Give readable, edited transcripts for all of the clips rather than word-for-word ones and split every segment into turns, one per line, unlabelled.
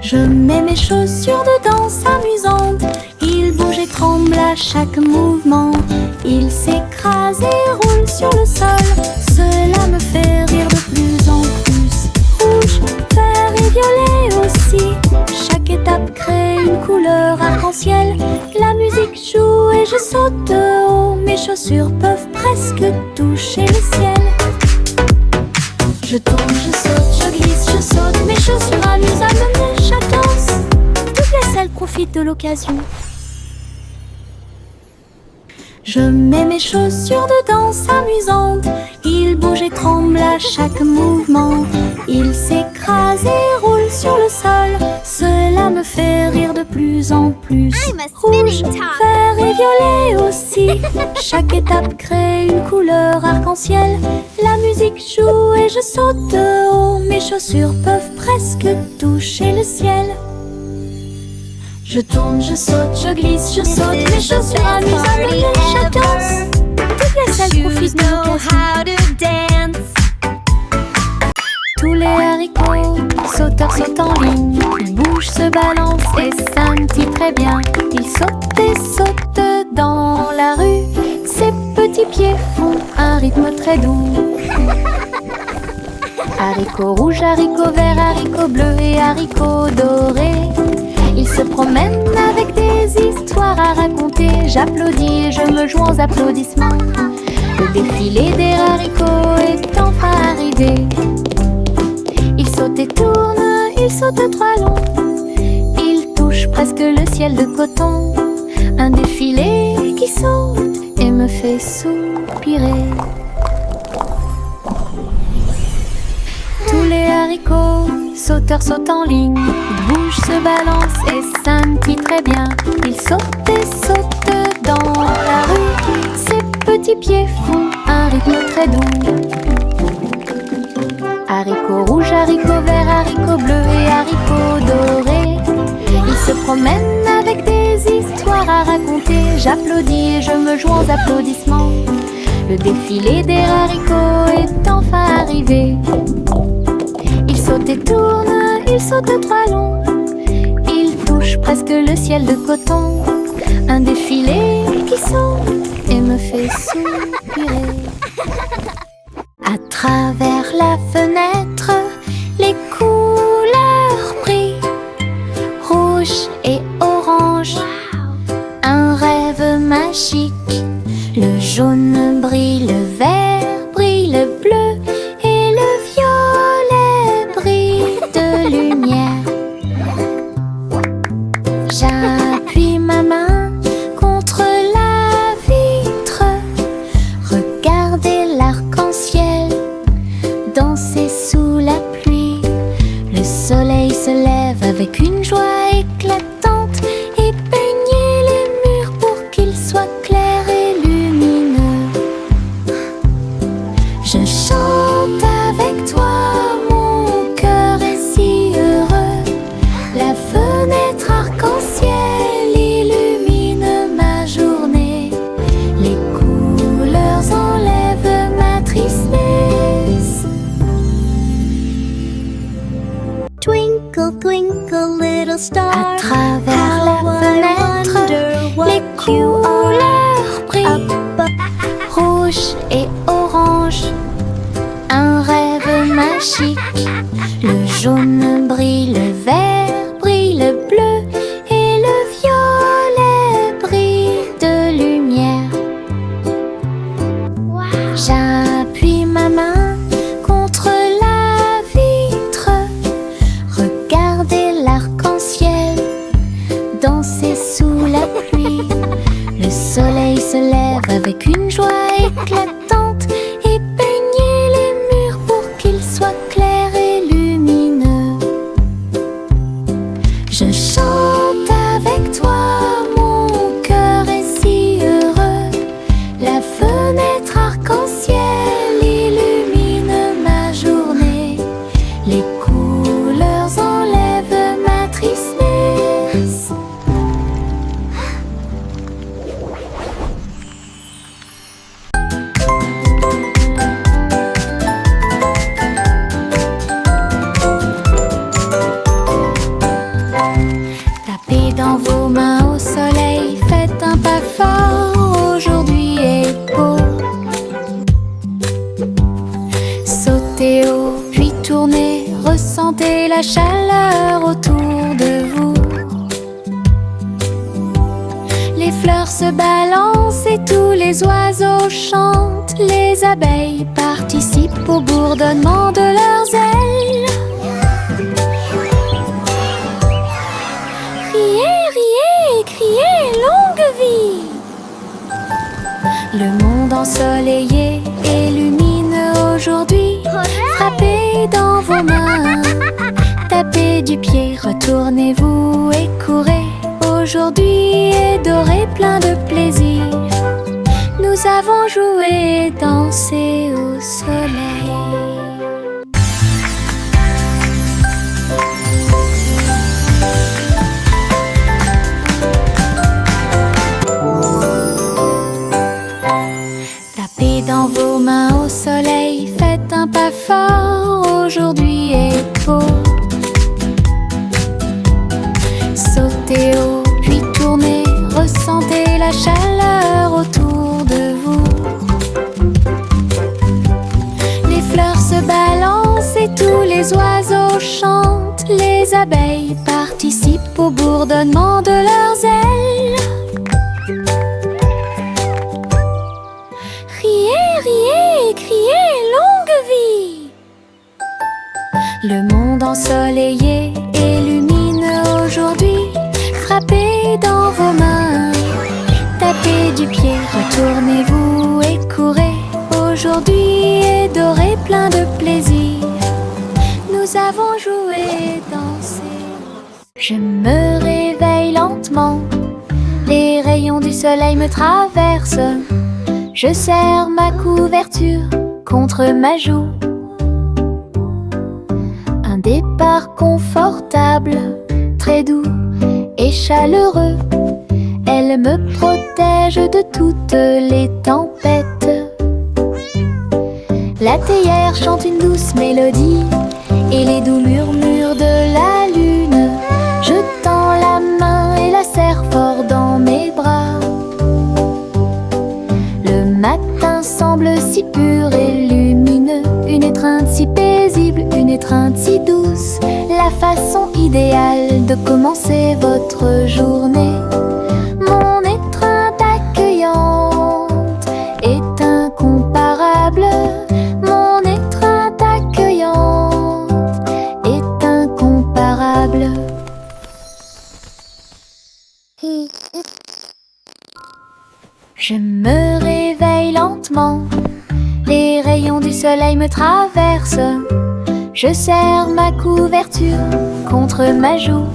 Je mets mes chaussures de danse amusantes. Il bouge et tremble à chaque mouvement. Il s'écrase et roule sur le sol. Cela me fait rire de plus en plus. Rouge, vert et violet aussi. Chaque étape crée une couleur arc-en-ciel. La musique joue et je saute de haut. Mes chaussures peuvent presque toucher le ciel. Je tourne, je saute, je glisse, je saute. Mes chaussures amusent à mener chaque danse. Toutes les selles profitent de l'occasion. Je mets mes chaussures de danse amusantes. Il bouge et tremble à chaque mouvement. Il s'écrase et roule sur le sol. Cela me fait rire de plus en plus. Rouge, vert et violet aussi. Chaque étape crée une couleur arc-en-ciel. La musique joue et je saute de haut. Mes chaussures peuvent presque toucher le ciel. Je tourne, je saute, je glisse, je saute. Mes chaussures amusent à mener chaque danse. Toutes les selles profitent de l'occasion. Tous les haricots, sauteurs sautent en ligne. Ils bougent, se balancent et scintillent très bien. Ils sautent et sautent dans la rue. Ses petits pieds font un rythme très doux. Haricots rouges, haricots verts, haricots bleus et haricots dorés. Ils se promènent avec des histoires à raconter. J'applaudis et je me joins aux applaudissements. Le défilé des haricots est enfin arrivé. Ils sautent et tournent, ils sautent trois longs. Ils touchent presque le ciel de coton. Un défilé qui saute et me fait soupirer. Tous les haricots, sauteurs sautent en ligne. Ils bougent, se balancent et scintillent très bien. Ils sautent et sautent dans la rue. Ses petits pieds font un rythme très doux. Haricots rouges, haricots verts, haricots bleus et haricots dorés. Ils se promènent avec des histoires à raconter. J'applaudis et je me joins aux applaudissements. Le défilé des haricots est enfin arrivé. Ils sautent et tournent, ils sautent trois longs. Ils touchent presque le ciel de coton. Un défilé qui saute et me fait soupirer. À travers la fenêtre, les couleurs brillent. Rouge et orange, un rêve magique. Le jaune brille, le vert brille, le bleu et le violet brille de lumière. J'appuie ma main contre la vitre. Regardez l'arc-en-ciel danser sous la pluie. Le soleil se lève avec une joie éclatante et peignez les murs pour qu'ils soient clairs et lumineux. Je chante avec toi, mon cœur est si heureux. La fenêtre arc-en-ciel illumine ma journée. Les couleurs enlèvent ma tristesse.
Twinkle, twinkle, little star.
À travers la
How I
fenêtre,
wonder what
les
you
couleurs brillent.
are.
Rouge et orange, un rêve magique. Le jaune brille, le vert brille, le bleu et le violet brille de lumière. J'appuie ma main contre la vitre. Regardez l'arc-en-ciel danser sous la pluie. Le soleil se lève avec une joie éclatante et peignez les murs pour qu'ils soient clairs et lumineux. la chaleur autour de vous. Les fleurs se balancent et tous les oiseaux chantent. Les abeilles participent au bourdonnement de leurs ailes. Riez, riez et criez, longue vie! Le monde ensoleillé et lumineux aujourd'hui. Frappez dans vos mains, tapez du pied, retournez-vous et courez. Aujourd'hui est doré, plein de plaisir. Nous avons joué et dansé au soleil. Tapez dans vos mains au soleil, faites un pas fort, aujourd'hui est beau. Sautez haut, puis tournez, ressentez la chaleur autour de vous. Les fleurs se balancent et tous les oiseaux chantent. Les abeilles participent au bourdonnement de leurs ailes. Riez, riez et criez, longue vie! Le monde ensoleillé et lumineux aujourd'hui. Frappez dans vos mains, tapez du pied, retournez-vous et courez. Aujourd'hui est doré, plein de plaisir. Nous avons joué et dansé. Je me réveille lentement, les rayons du soleil me traversent. Je serre ma couverture contre ma joue. Un départ confortable, très doux et chaleureux. Elle me protège de toutes les tempêtes. La théière chante une douce mélodie et les doux murmures de la lune. Je tends la main et la serre fort dans mes bras. Le matin semble si pur et lumineux, une étreinte si paisible, une étreinte si douce. La façon idéale de commencer votre journée. Mon étreinte accueillante est incomparable. Mon étreinte accueillante est incomparable. Je me réveille lentement, les rayons du soleil me traversent. Je serre ma couverture contre ma joue.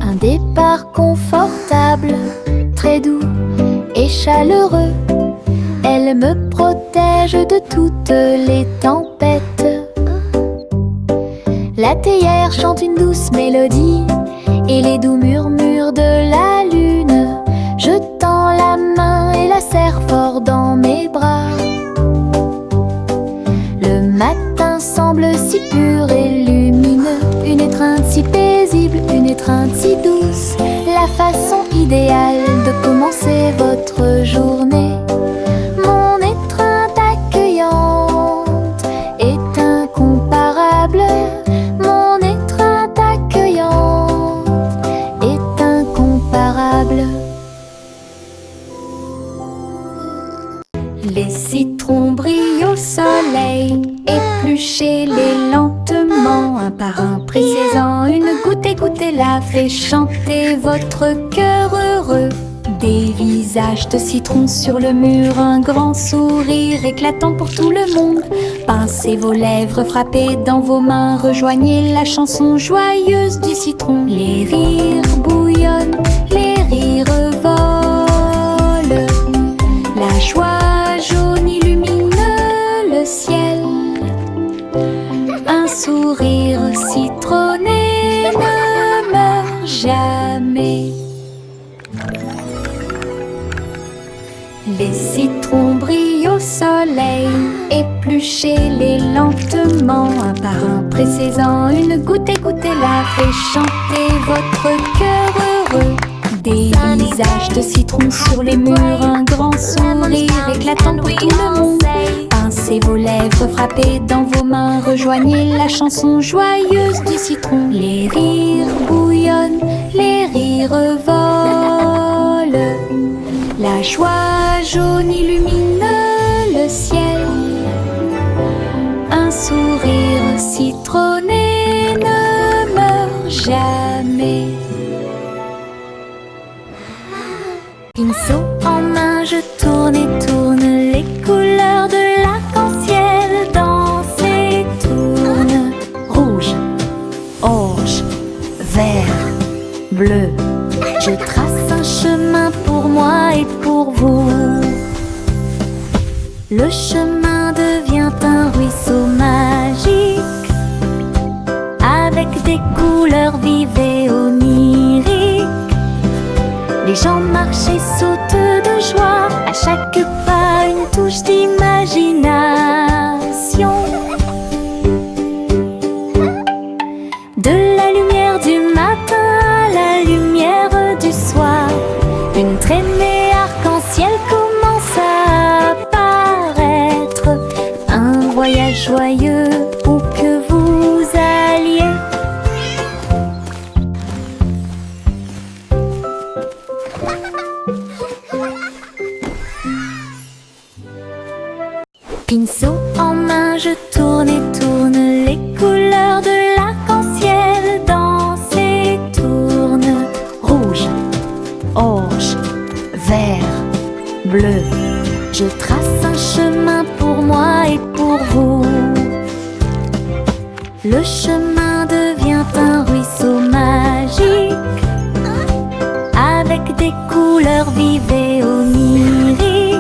Un départ confortable, très doux et chaleureux. Elle me protège de toutes les tempêtes. La théière chante une douce mélodie et les doux murmures de la lune. Je tends la main et la serre fort dans mes bras. Le matin semble si pur et lumineux, une étreinte si paisible, une étreinte si douce. La façon idéale de commencer votre journée. Mon étreinte accueillante est incomparable. Mon étreinte accueillante est incomparable. Les citrons brillent au soleil, épluchez-les lentement, un par un, pressez-en une goutte, écoutez-la, fait chanter votre cœur heureux. Des visages de citron sur le mur, un grand sourire éclatant pour tout le monde. Pincez vos lèvres, frappez dans vos mains, rejoignez la chanson joyeuse du citron. Les rires bouillonnent, les rires volent, la joie jaune illumine le ciel. Un sourire citronné ne meurt jamais. Les citrons brillent au soleil, épluchez-les lentement, un par un, pressez-en une goutte, écoutez-la, fait chanter votre cœur heureux. Des visages de citron sur les murs, un grand sourire éclatant pour tout le monde. Pincez vos lèvres, frappez dans vos mains, rejoignez la chanson joyeuse du citron. Les rires bouillonnent, les rires volent, la joie jaune illumine le ciel. Un sourire citronné ne meurt jamais. Pinceau en main, je tourne et tourne, les couleurs de l'arc-en-ciel dansent et tournent. Rouge, orange, vert, bleu, je trace un chemin pour moi et pour vous. Le chemin devient un ruisseau magique, avec des couleurs vives et oniriques. Les gens marchent et sautent de joie, à chaque pas une touche d'imagination. De la lumière du matin à la lumière du soir, une traînée arc-en-ciel commence à apparaître. Un voyage joyeux où que vous alliez. Pinceau en main, je tourne et tourne, les couleurs de l'arc-en-ciel dansent et tournent. Rouge, orange, vert, bleu, je trace un chemin pour moi et pour vous. Le chemin devient un ruisseau magique, avec des couleurs vives et oniriques.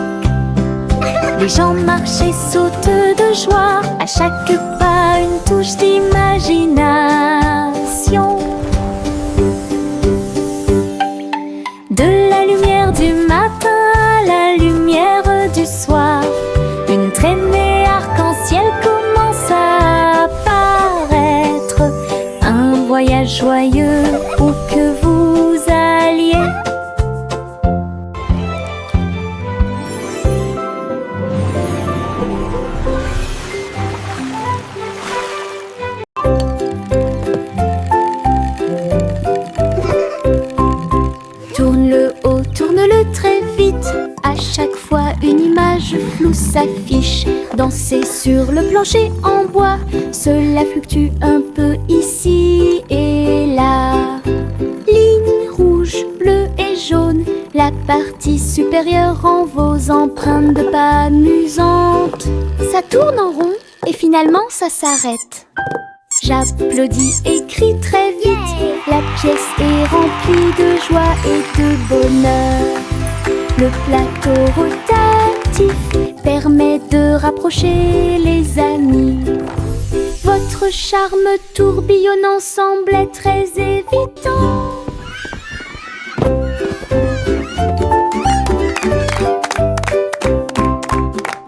Les gens marchent et sautent de joie, à chaque pas une touche d'imagination. De la lumière du matin à la lumière du soir, une traînée arc-en-ciel commence à apparaître. Un voyage joyeux où que vous alliez. Tourne-le haut, tourne-le très vite, à chaque fois une image floue s'affiche. Danser sur le plancher en bois, cela fluctue un peu ici et là. Lignes rouges, bleues et jaunes, la partie supérieure rend vos empreintes de pas amusantes. Ça tourne en rond et finalement ça s'arrête. J'applaudis et crie très vite, la pièce est remplie de joie et de bonheur. Le plateau rotatif permet de rapprocher les amis. Votre charme tourbillonnant semblait très évident.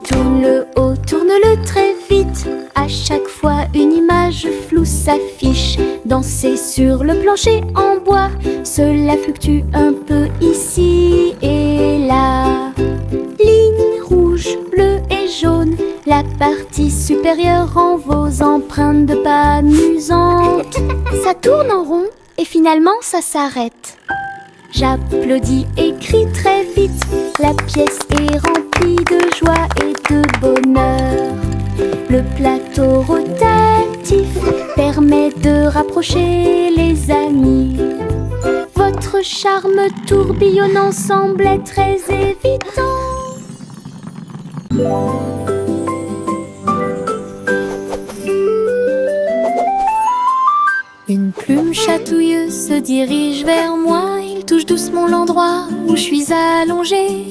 Tourne-le haut, tourne-le très vite, à chaque fois une image floue s'affiche. Danser sur le plancher en bois, cela fluctue un peu ici et là. Lignes rouges, bleues et jaunes, la partie supérieure rend vos empreintes de pas amusantes. Ça tourne en rond et finalement ça s'arrête. J'applaudis et crie très vite, la pièce est remplie de joie et de bonheur. Le plateau rotatif permet de rapprocher les amis. Votre charme tourbillonnant semblait très évident. Une plume chatouilleuse se dirige vers moi. Il touche doucement l'endroit où je suis allongée.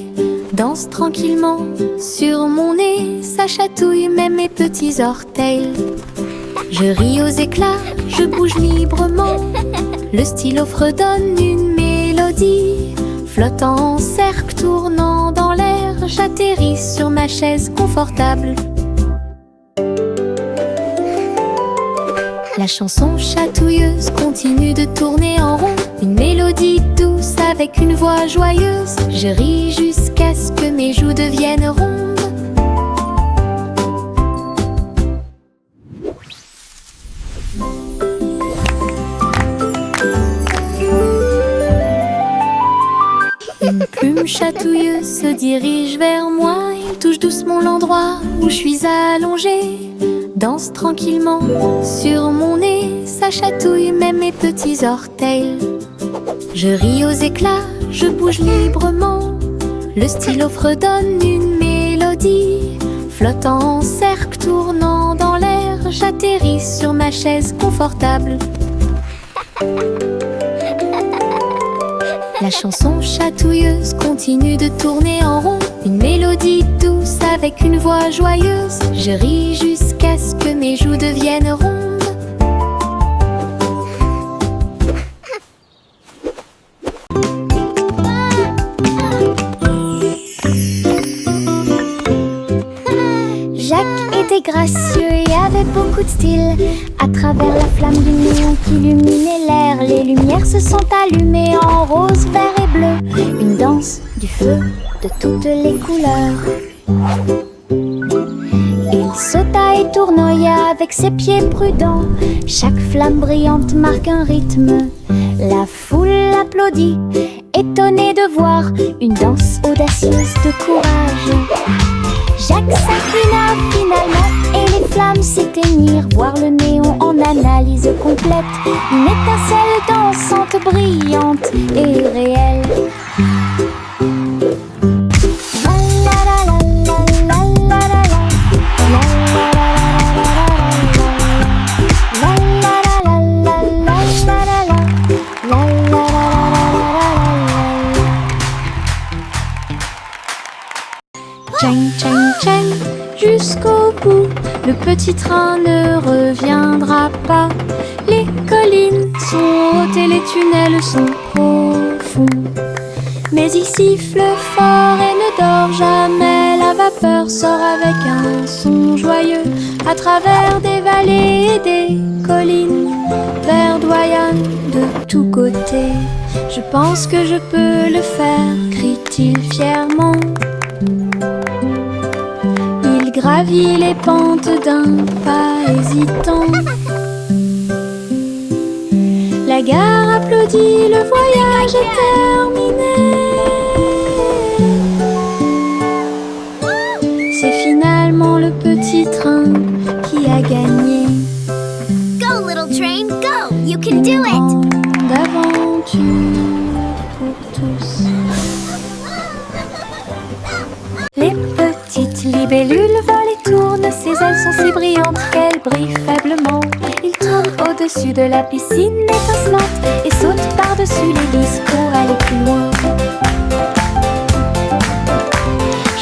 Danse tranquillement sur mon nez. Ça chatouille même mes petits orteils. Je ris aux éclats, je bouge librement. Le stylo fredonne une mélodie. Flottant en cercle, tournant dans l'air, j'atterris sur ma chaise confortable. La chanson chatouilleuse continue de tourner en rond. Une mélodie douce avec une voix joyeuse. Je ris jusqu'à ce que mes joues deviennent rondes. se dirige vers moi. Il touche doucement l'endroit où je suis allongée. Danse tranquillement sur mon nez. Ça chatouille même mes petits orteils. Je ris aux éclats, je bouge librement. Le stylo fredonne une mélodie. Flottant en cercle, tournant dans l'air, j'atterris sur ma chaise confortable. La chanson chatouilleuse continue de tourner en rond. Une mélodie douce avec une voix joyeuse. Je ris jusqu'à ce que mes joues deviennent rondes. Gracieux et avait beaucoup de style. À travers la flamme du néon qui illuminait l'air, les lumières se sont allumées en rose, vert et bleu. Une danse du feu de toutes les couleurs. Il sauta et tournoya avec ses pieds prudents. Chaque flamme brillante marque un rythme. La foule applaudit, étonnée de voir une danse audacieuse de courage. Jacques s'inclina finalement et les flammes s'éteignirent. Voir le néon en analyse complète. Une étincelle dansante, brillante et réelle. Chang, chang, chang, jusqu'au bout, le petit train ne reviendra pas. Les collines sont hautes et les tunnels sont profonds. Mais il siffle fort et ne dort jamais. La vapeur sort avec un son joyeux à travers des vallées et des collines. Verdoyant de tous côtés. Je pense que je peux le faire, crie-t-il fièrement. Il gravit les pentes d'un pas hésitant. La gare applaudit, le voyage est terminé. C'est finalement le petit train qui a gagné.
Go, little train, go! You can do it!
D'aventure pour tous. Les petites libellules volent et tournent. Ses ailes sont si brillantes qu'elles brillent faiblement. Il tourne au-dessus de la piscine étincelante et saute par-dessus l'hélice pour aller plus loin.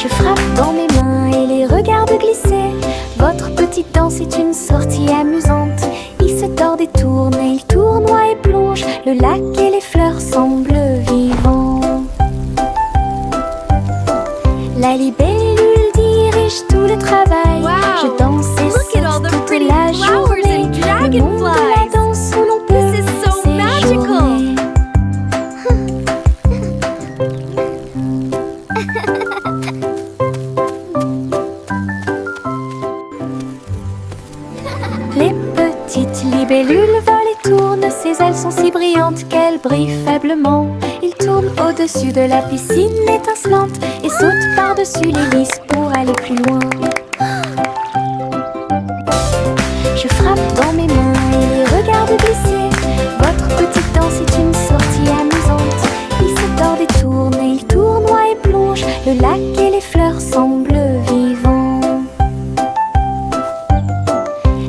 Je frappe dans mes mains et les regarde glisser. Votre petite danse est une sortie amusante. Il se tord et tourne et il tournoie et plonge. Le lac et les fleurs semblent vivants. La libellule dirige tout le travail.
Wow.
Je danse et
Look at all
saute
the
toute
pretty
la
flowers
journée.
and
Le monde de la
dragonflies.
danse où l'on peut
This is so magical.
séjourner. Les petites libellules volent et tournent. Ses ailes sont si brillantes qu'elles brillent faiblement. Il tourne au-dessus de la piscine étincelante et saute par-dessus l'hélice pour aller plus loin. Je frappe dans mes mains et les regarde glisser. Votre petite danse est une sortie amusante. Il se tord et tourne et il tournoie et plonge. Le lac et les fleurs semblent vivants.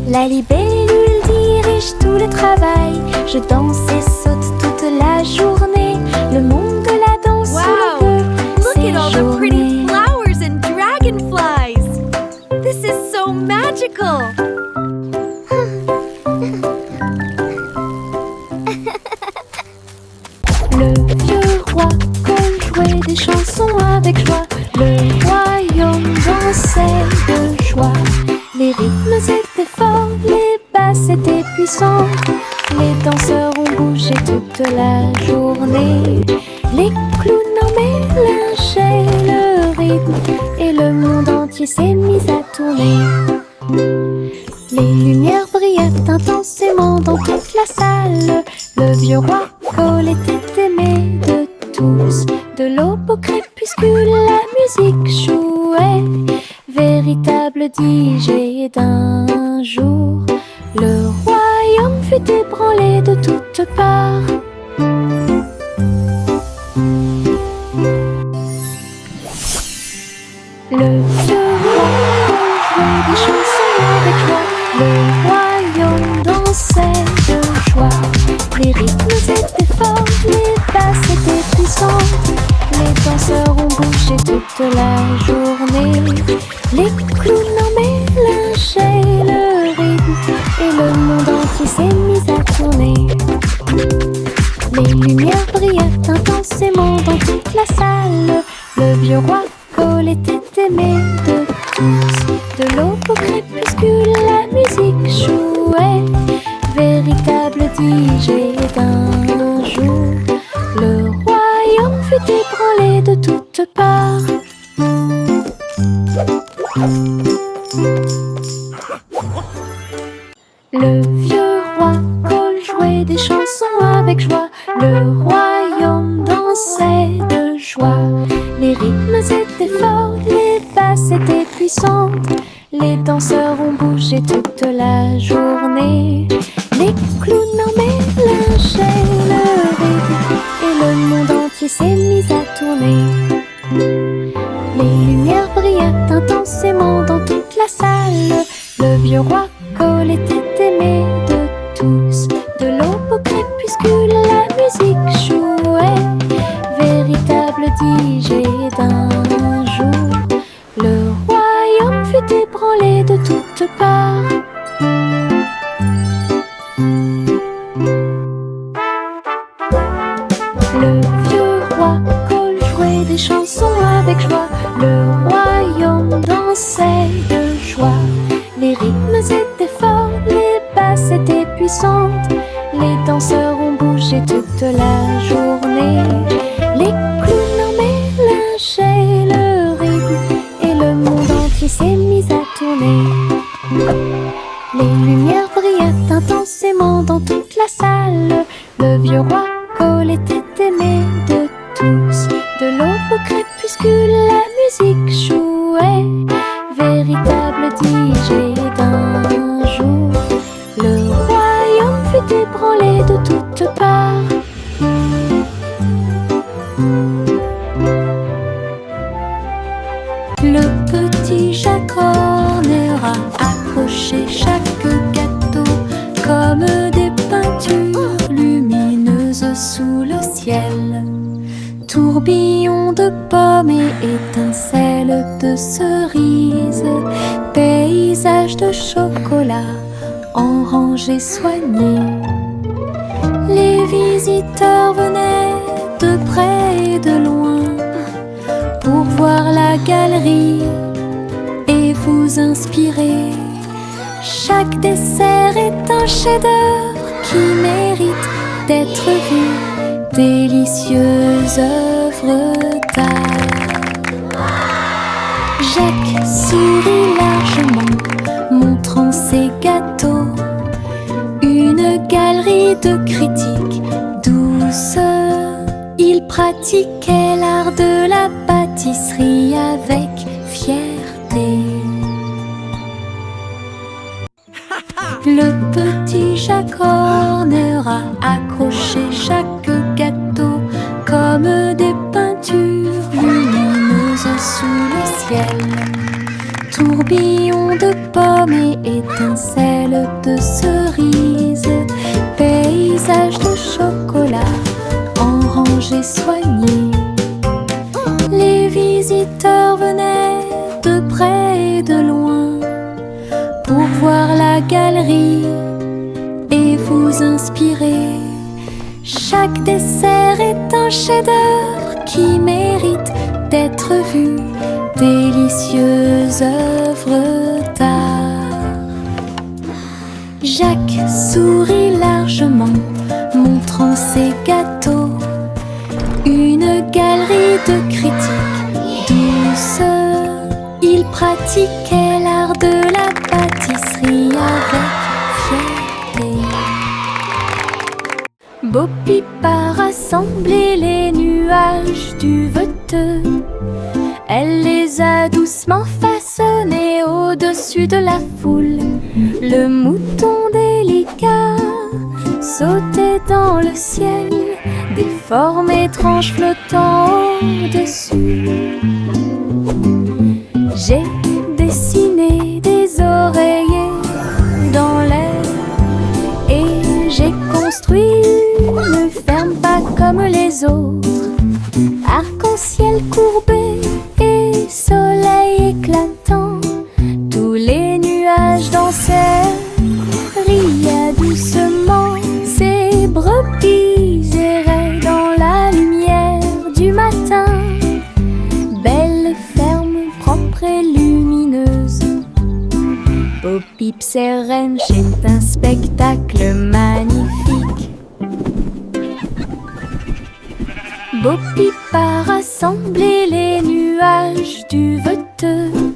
La libellule dirige tout le travail. Je danse et saute toute la journée. Le monde de la danse où
Wow.
l'on peut
Look at all the pretty
séjourner.
flowers and dragonflies. This is so magical.
Le vieux roi jouait des chansons avec joie. Le royaume dansait de joie. Les rythmes étaient forts, les basses étaient puissants. Les danseurs ont bougé toute la journée. Les clowns en mélangeaient le rythme et le monde entier s'est mis à tourner. Les lumières brillaient intensément dans toute la salle. Le vieux roi Cole était aimé de tous. De l'aube au crépuscule, crépuscule, la musique jouait. Véritable DJ d'un jour, le royaume fut ébranlé de toutes parts. Le vieux roi jouait des chansons avec joie. Le royaume dansait de joie. Les rythmes étaient forts, les basses étaient puissantes. Les danseurs ont bougé toute la journée. Les clowns en mélangeaient le rythme et le monde entier s'est mis à tourner. Les lumières brillaient intensément dans toute la salle. Le vieux roi Cole était aimé de tous. De l'aube au crépuscule, la musique jouait. Véritable DJ d'un jour, le royaume fut ébranlé de toutes parts. Le vieux roi Cole jouait des chansons avec joie. Le royaume dansait de joie. Les rythmes étaient forts, les basses étaient puissantes. Les danseurs ont bougé toute la journée. Les clowns en mélangeaient le rythme et le monde entier s'est mis à tourner. Les lumières brillaient intensément dans toute la salle. Le vieux roi Cole était aimé de tous. De l'aube au crépuscule, la musique jouait. Véritable DJ d'un jour, le royaume fut ébranlé de toutes parts. Le vieux roi Cole jouait des chansons avec joie. Le royaume dansait de joie. Les rythmes étaient forts, les basses étaient puissantes. Les danseurs ont bougé toute la journée. Les clowns en mélangeaient le rythme et le monde entier s'est mis à tourner. Les lumières brillaient intensément dans toute la salle. Le vieux roi Cole était aimé de tous. De l'aube au crépuscule, la musique jouait. Véritable DJ d'un jour, le royaume fut ébranlé de toutes parts. Le petit Jacques Horner a accroché chaque gâteau comme des peintures lumineuses sous le ciel. Tourbillon de pommes et étincelles de cerises, paysage de chocolat en rangées soignées. Les visiteurs venaient de près et de loin pour voir la galerie et vous inspirer. Chaque dessert est un chef-d'œuvre qui mérite d'être vu. Délicieuses œuvres d'art. Jacques sourit largement, montrant ses gâteaux. Une galerie de critiques douce. Il pratiquait l'art de la pâtisserie avec fierté. Le petit Jacques Horner a accroché chaque gâteau comme des peintures lumineuses sous le ciel. Tourbillon de pommes et étincelles de cerises, paysage de chocolat en rangées soignées. Les visiteurs venaient de près et de loin pour voir la galerie et vous inspirer. Chaque dessert est un chef-d'œuvre qui mérite d'être vu. Délicieuses œuvres d'art. Jacques sourit largement, montrant ses gâteaux. Une galerie de critiques douce. Il pratiquait l'art de la pâtisserie avec fierté. Bo Peep a rassemblé les nuages du Veteux. Elle les a doucement façonnés au-dessus de la foule. Le mouton délicat sautait dans le ciel, des formes étranges flottant au-dessus. J'ai dessiné des oreillers dans l'air et j'ai construit une ferme pas comme les autres. Arc-en-ciel courbé et soleil éclatant, tous les nuages dansaient, riaient doucement. Ces brebis erraient dans la lumière du matin. Belle ferme propre et lumineuse. Bo Peep et Wrench est un spectacle magnifique. Bo Peep a rassemblé les nuages du Veteux.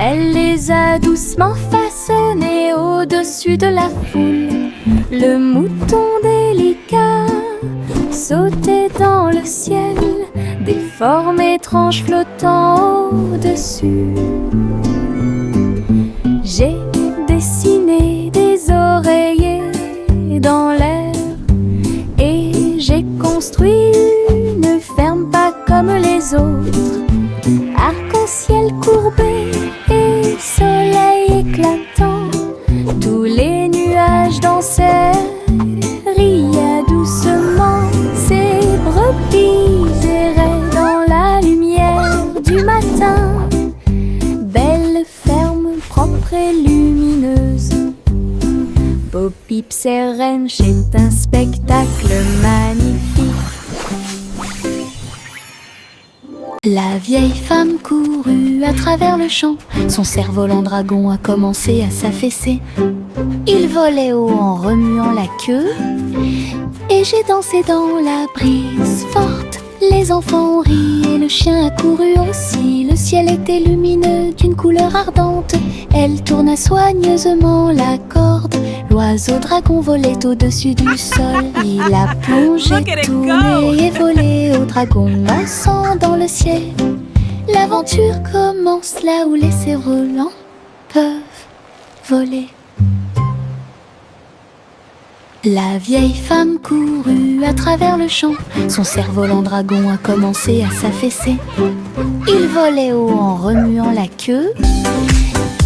Elle les a doucement façonnés au-dessus de la foule. Le mouton délicat sautait dans le ciel, des formes étranges flottant au-dessus. J'ai dessiné des oreillers dans l'air et j'ai construit une ferme pas comme les autres. Arc-en-ciel courbé et soleil éclatant, tous les nuages dansaient, riaient doucement. Ces brebis erraient dans la lumière du matin. Belle ferme propre et lumineuse. Bo Peep et Wrench est un spectacle magnifique. La vieille femme courut à travers le champ. Son cerf-volant dragon a commencé à s'affaisser. Il volait haut en remuant la queue et j'ai dansé dans la brise forte. Les enfants ont ri et le chien a couru aussi. Le ciel était lumineux d'une couleur ardente. Elle tourna soigneusement la corde. L'oiseau dragon volait au-dessus du sol. Il a plongé, tourné et volé au dragon dansant dans le ciel. L'aventure commence là où les cerfs-volants peuvent voler. La vieille femme courut à travers le champ. Son cerf-volant dragon a commencé à s'affaisser. Il volait haut en remuant la queue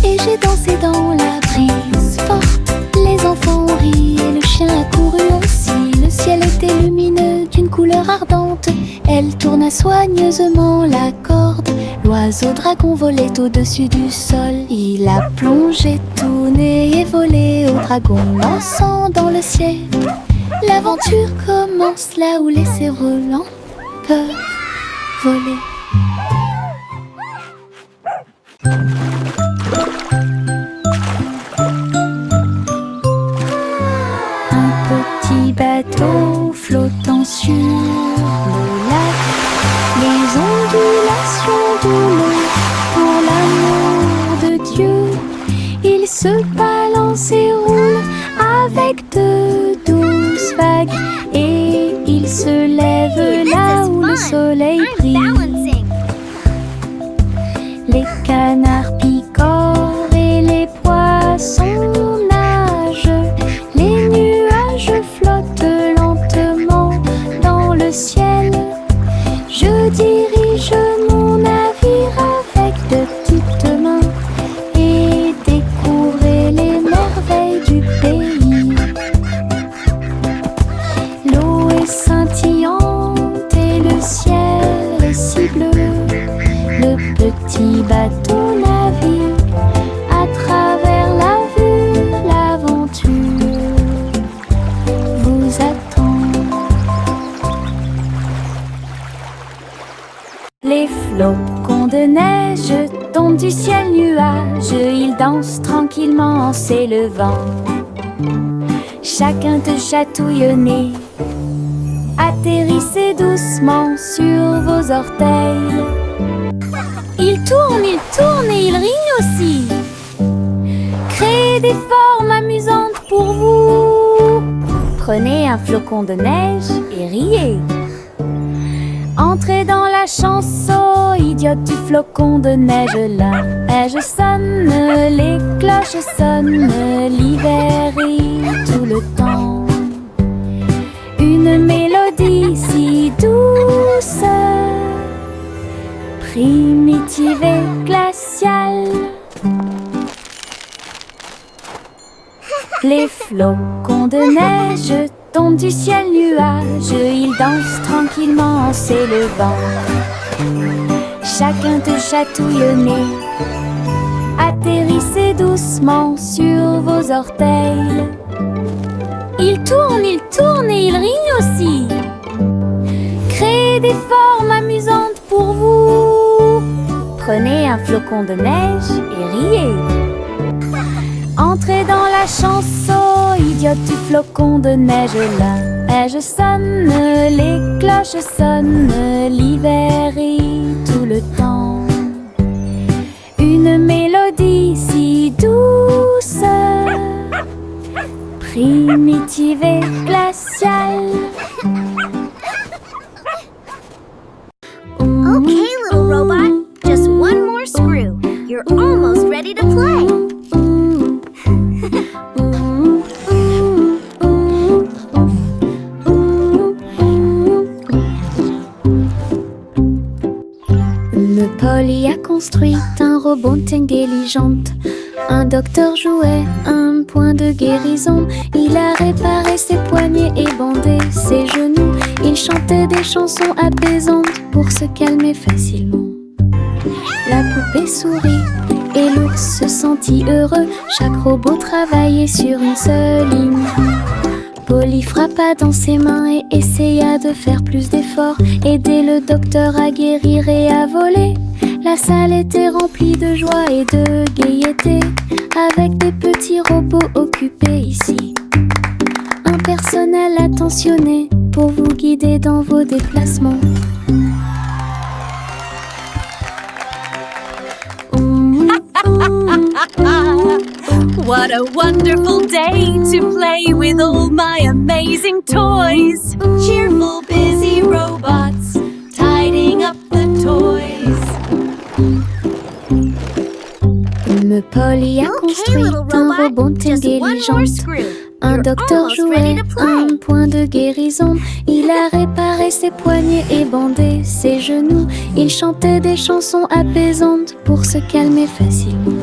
et j'ai dansé dans la brise forte. Les enfants ont ri et le chien a couru aussi. Le ciel était lumineux d'une couleur ardente. Elle tourna soigneusement la corde. L'oiseau dragon volait au-dessus du sol. Il a plongé, tourné et volé au dragon dansant dans le ciel. L'aventure commence là où les cerfs-volants peuvent voler. Un petit bateau flottant sur le lac, les ondulations de l'eau, pour l'amour de Dieu, il se balance et roule avec de douces vagues, et il se lève là où le soleil brille. Les canards picorent et les poissons nagent, les nuages flottent lentement dans le ciel. Je dirige mon navire avec de petites mains et découvrir les merveilles du pays. L'eau est scintillante et le ciel est si bleu. Le petit bateau navigue à travers la vue. L'aventure vous attend. Les flocons de neige tombent du ciel nuage. Ils dansent tranquillement en s'élevant. Chacun te chatouille au nez. Atterrissez doucement sur vos orteils. Il tourne et il rient aussi. Créez des formes amusantes pour vous. Prenez un flocon de neige et riez. Entrez dans la la chance, oh idiote du flocon de neige. La neige sonne, les cloches sonnent, l'hiver rit tout le temps. Une mélodie si douce, primitive et glaciale. Les flocons de neige tombent du ciel nuage, ils dansent tranquillement en s'élevant. Chacun te chatouille le nez, atterrissez doucement sur vos orteils. Ils tournent et ils rient aussi. Créez des formes amusantes pour vous. Prenez un flocon de neige et riez. Entrez dans la chanson, idiote du flocon de neige. La neige sonne, les cloches sonnent, l'hiver rit tout le temps. Une mélodie si douce, primitive et glaciale.
Okay, little robot, just one more screw. You're almost ready to play.
Polly a construit un robot intelligente. Un docteur jouait un point de guérison. Il a réparé ses poignets et bandé ses genoux. Il chantait des chansons apaisantes pour se calmer facilement. La poupée sourit et l'ours se sentit heureux. Chaque robot travaillait sur une seule ligne. Polly frappa dans ses mains et essaya de faire plus d'efforts, aider le docteur à guérir et à voler. La salle était remplie de joie et de gaieté, avec des petits robots occupés ici. Un personnel attentionné pour vous guider dans vos déplacements.
What a wonderful day to play with all my amazing toys. Cheerful, busy robots, tidying up the toys.
Polly a construit un robot intelligent. Un docteur jouait un point de guérison. Il a réparé ses poignets et bandé ses genoux. Il chantait des chansons apaisantes pour se calmer facilement.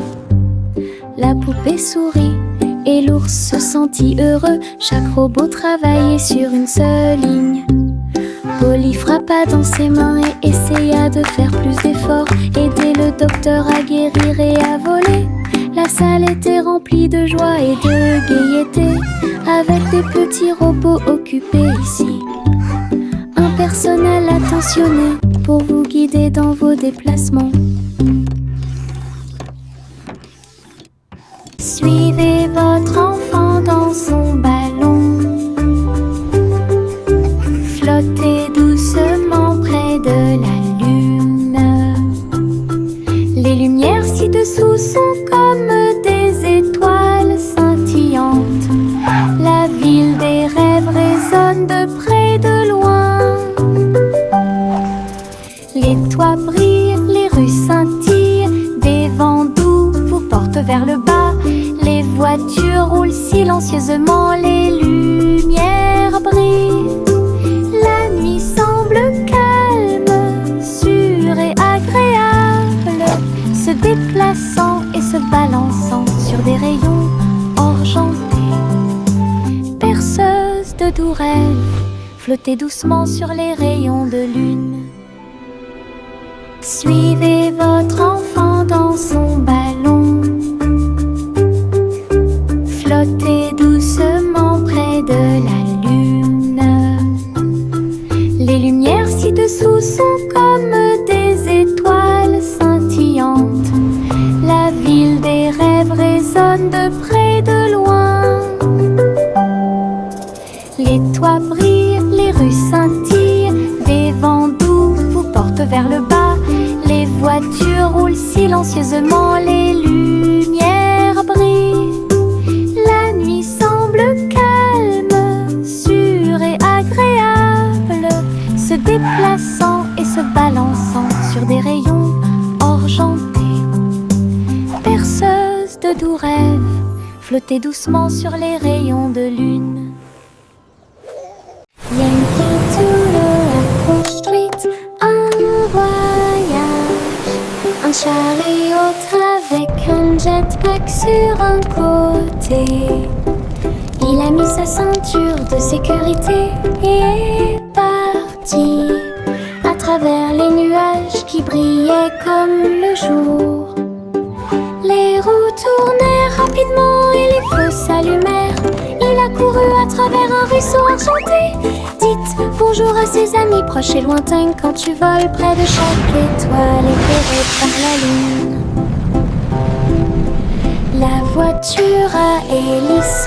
La poupée sourit et l'ours se sentit heureux. Chaque robot travaillait sur une seule ligne. Polly frappa dans ses mains et essaya de faire plus d'efforts, aider le docteur à guérir et à voler. La salle était remplie de joie et de gaieté, avec des petits robots occupés ici. Un personnel attentionné pour vous guider dans vos déplacements. Suivez votre enfant dans son ballon. Flottez doucement près de la lune. Les lumières ci-dessous sont comme des étoiles scintillantes. La ville des rêves résonne de près, de loin. Les toits brillent, les rues scintillent, des vents doux vous portent vers le bas. Les voitures roulent silencieusement, les lumières brillent. La nuit semble calme, sûre et agréable, se déplaçant et se balançant sur des rayons argentés. Perceuse de doux rêves, flottez doucement sur les rayons de lune. Suivez votre enfant dans son ballon. Flottez doucement près de la lune. Les lumières ci-dessous sont comme des étoiles scintillantes. La ville des rêves résonne de près, de loin. Les toits brillent, les rues scintillent, des vents doux vous portent vers le bas. Les voitures roulent silencieusement, les lumières brillent. La nuit semble calme, sûre et agréable, se déplaçant et se balançant de doux rêves flottaient doucement sur les rayons de lune. Yankee Doodle Street, un voyage, un chariot avec un jetpack sur un côté. Il a mis sa ceinture de sécurité et est parti à travers les nuages qui brillaient comme le jour. Les roues tournèrent rapidement et les feux s'allumèrent. Il a couru à travers un ruisseau enchanté. Dites bonjour à ses amis proches et lointains quand tu voles près de chaque étoile éclairée par la lune. La voiture à hélice